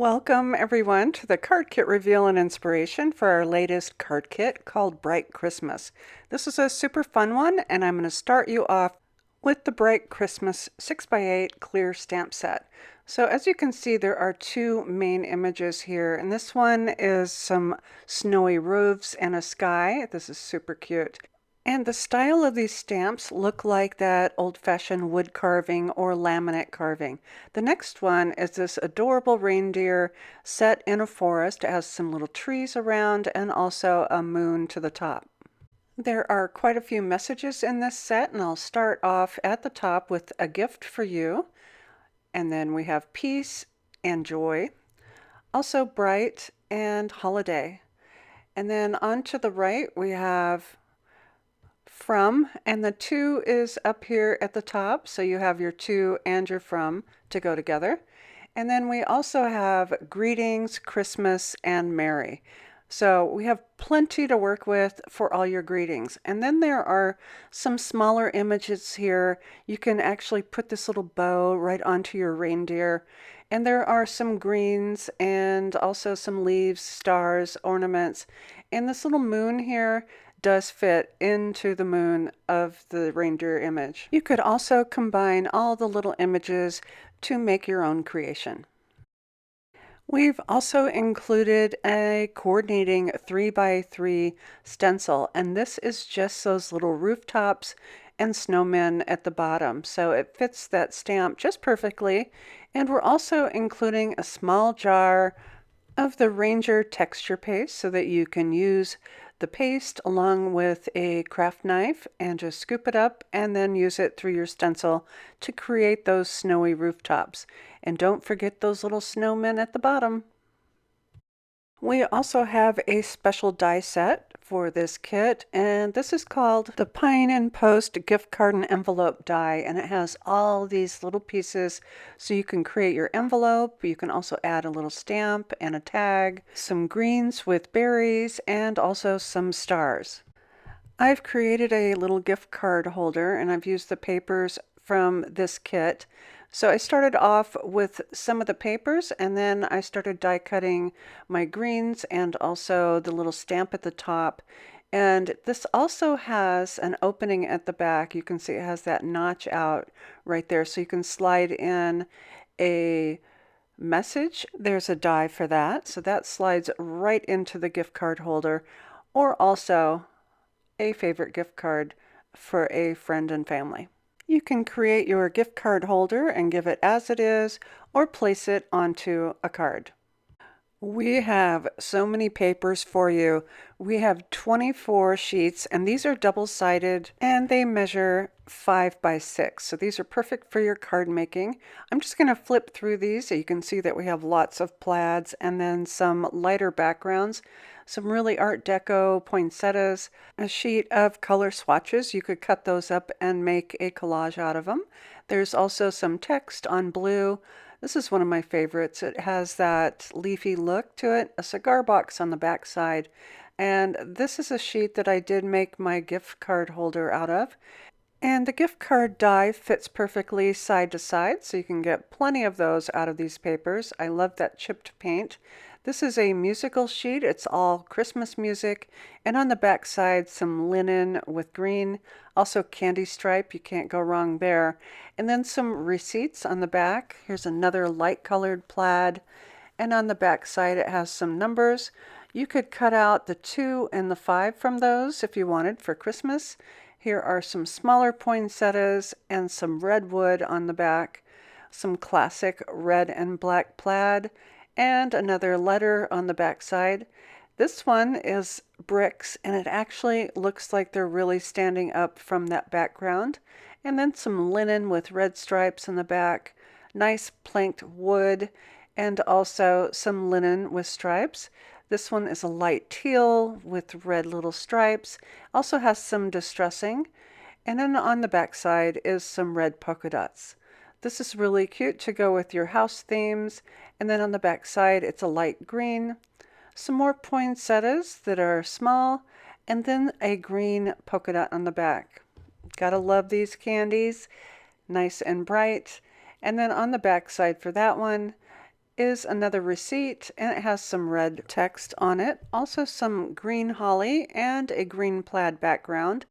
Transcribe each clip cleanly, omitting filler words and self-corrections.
Welcome everyone to the card kit reveal and inspiration for our latest card kit called Bright Christmas. This is a super fun one, and I'm going to start you off with the Bright Christmas 6x8 clear stamp set. So as you can see, there are two main images here, and this one is some snowy roofs and a sky. This is super cute. And the style of these stamps look like that old-fashioned wood carving or laminate carving. The next one is this adorable reindeer set in a forest. It has some little trees around and also a moon to the top. There are quite a few messages in this set, and I'll start off at the top with a gift for you. And then we have peace and joy, also bright and holiday. And then on to the right we have from, and the to is up here at the top, so you have your to and your from to go together. And then we also have greetings, Christmas, and Merry. So we have plenty to work with for all your greetings. And then there are some smaller images here. You can actually put this little bow right onto your reindeer. And there are some greens and also some leaves, stars, ornaments. And this little moon here does fit into the moon of the reindeer image. You could also combine all the little images to make your own creation. We've also included a coordinating 3x3 stencil, and this is just those little rooftops and snowmen at the bottom, so it fits that stamp just perfectly. And we're also including a small jar of the Ranger texture paste so that you can use the paste along with a craft knife and just scoop it up and then use it through your stencil to create those snowy rooftops. And don't forget those little snowmen at the bottom. We also have a special die set for this kit, and this is called the Pine and Post gift card and envelope die, and it has all these little pieces so you can create your envelope. You can also add a little stamp and a tag, some greens with berries, and also some stars. I've created a little gift card holder, and I've used the papers from this kit. So I started off with some of the papers, and then I started die cutting my greens and also the little stamp at the top. And this also has an opening at the back. You can see it has that notch out right there, so you can slide in a message. There's a die for that, so that slides right into the gift card holder, or also a favorite gift card for a friend and family. You can create your gift card holder and give it as it is, or place it onto a card. We have so many papers for you. We have 24 sheets, and these are double-sided, and they measure 5x6. So these are perfect for your card making. I'm just going to flip through these so you can see that we have lots of plaids and then some lighter backgrounds, some really Art Deco poinsettias, a sheet of color swatches. You could cut those up and make a collage out of them. There's also some text on blue. This is one of my favorites. It has that leafy look to it, a cigar box on the back side, and this is a sheet that I did make my gift card holder out of. And the gift card die fits perfectly side to side, so you can get plenty of those out of these papers. I love that chipped paint. This is a musical sheet. It's all Christmas music, and on the back side some linen with green, also candy stripe, you can't go wrong there, and then some receipts on the back. Here's another light colored plaid, and on the back side it has some numbers. You could cut out the 2 and the 5 from those if you wanted for Christmas. Here are some smaller poinsettias and some redwood on the back, some classic red and black plaid, and another letter on the back side. This one is bricks, and it actually looks like they're really standing up from that background. And then some linen with red stripes in the back, nice planked wood, and also some linen with stripes. This one is a light teal with red little stripes. Also has some distressing. And then on the back side is some red polka dots. This is really cute to go with your house themes. And then on the back side it's a light green. Some more poinsettias that are small, and then a green polka dot on the back. Gotta love these candies. Nice and bright. And then on the back side for that one, is another receipt, and it has some red text on it. Also some green holly and a green plaid background.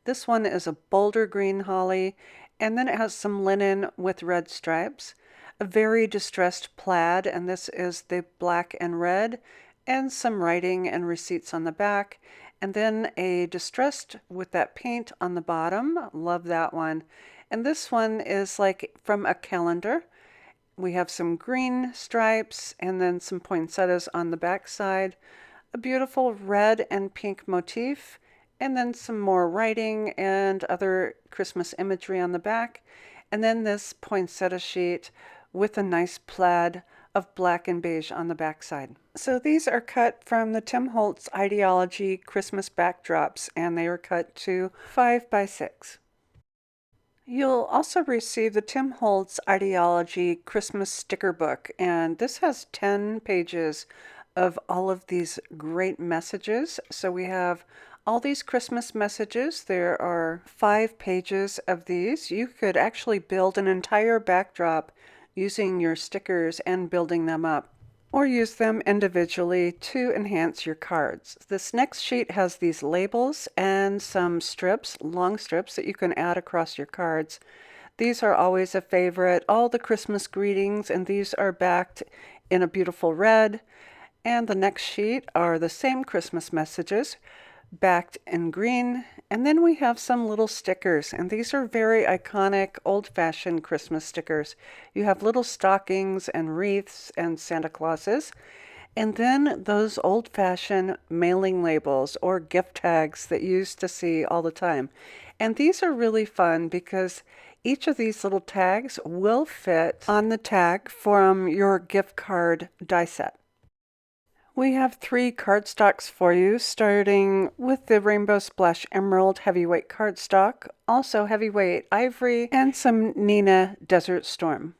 This one is a bolder green holly, and then it has some linen with red stripes. A very distressed plaid, and this is the black and red, and some writing and receipts on the back. And then a distressed with that paint on the bottom. Love that one. And this one is like from a calendar. We have some green stripes and then some poinsettias on the back side. A beautiful red and pink motif, and then some more writing and other Christmas imagery on the back. And then this poinsettia sheet with a nice plaid of black and beige on the back side. So these are cut from the Tim Holtz Ideology Christmas backdrops, and they are cut to 5 by 6. You'll also receive the Tim Holtz Ideology Christmas sticker book, and this has 10 pages of all of these great messages. So we have all these Christmas messages. There are 5 pages of these. You could actually build an entire backdrop using your stickers and building them up, or use them individually to enhance your cards. This next sheet has these labels and some strips, long strips that you can add across your cards. These are always a favorite, all the Christmas greetings, and these are backed in a beautiful red. And the next sheet are the same Christmas messages, backed in green. And then we have some little stickers, and these are very iconic, old-fashioned Christmas stickers. You have little stockings and wreaths and Santa Clauses, and then those old-fashioned mailing labels or gift tags that you used to see all the time. And these are really fun because each of these little tags will fit on the tag from your gift card die set. We have 3 cardstocks for you, starting with the Rainbow Splash Emerald Heavyweight cardstock, also Heavyweight Ivory, and some Nina Desert Storm.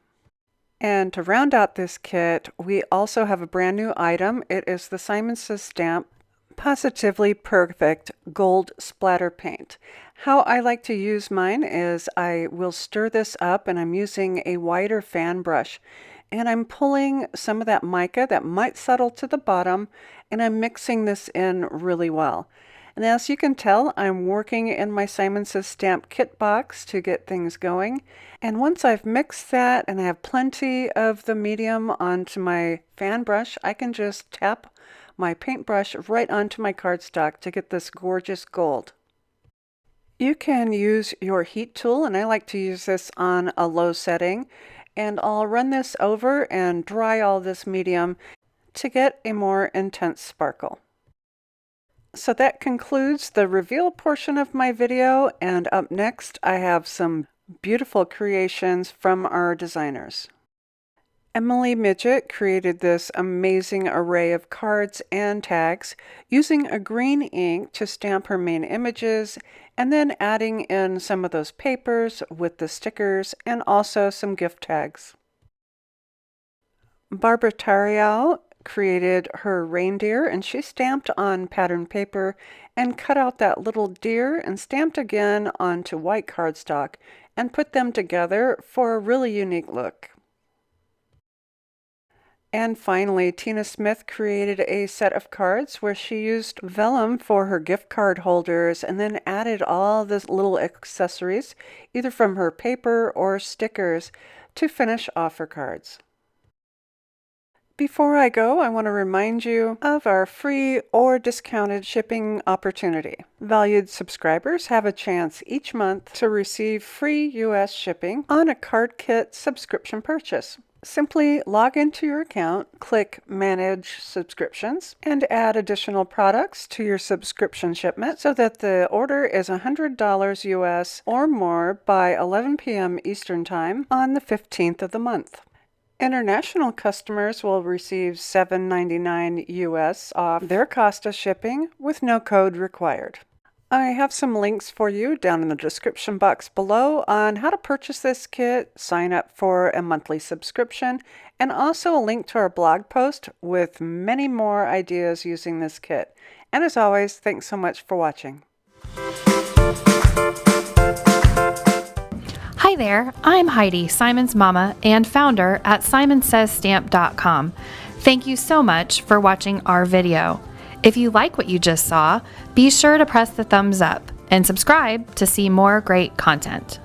And to round out this kit, we also have a brand new item. It is the Simon Says Stamp Positively Perfect Gold Splatter Paint. How I like to use mine is I will stir this up, and I'm using a wider fan brush. And I'm pulling some of that mica that might settle to the bottom, and I'm mixing this in really well. And as you can tell, I'm working in my Simon Says Stamp kit box to get things going. And once I've mixed that and I have plenty of the medium onto my fan brush, I can just tap my paintbrush right onto my cardstock to get this gorgeous gold. You can use your heat tool, and I like to use this on a low setting. And I'll run this over and dry all this medium to get a more intense sparkle. So that concludes the reveal portion of my video, and up next I have some beautiful creations from our designers. Emily Midget created this amazing array of cards and tags using a green ink to stamp her main images, and then adding in some of those papers with the stickers and also some gift tags. Barbara Tarial created her reindeer, and she stamped on pattern paper and cut out that little deer and stamped again onto white cardstock and put them together for a really unique look. And finally, Tina Smith created a set of cards where she used vellum for her gift card holders and then added all the little accessories, either from her paper or stickers, to finish off her cards. Before I go, I want to remind you of our free or discounted shipping opportunity. Valued subscribers have a chance each month to receive free U.S. shipping on a card kit subscription purchase. Simply log into your account, click Manage Subscriptions, and add additional products to your subscription shipment so that the order is $100 US or more by 11 p.m. Eastern Time on the 15th of the month. International customers will receive $7.99 US off their cost of shipping with no code required. I have some links for you down in the description box below on how to purchase this kit, sign up for a monthly subscription, and also a link to our blog post with many more ideas using this kit. And as always, thanks so much for watching. Hi Hi there, I'm Heidi, Simon's mama and founder at simonsaysstamp.com. Thank you so much for watching our video. If you like what you just saw, be sure to press the thumbs up and subscribe to see more great content.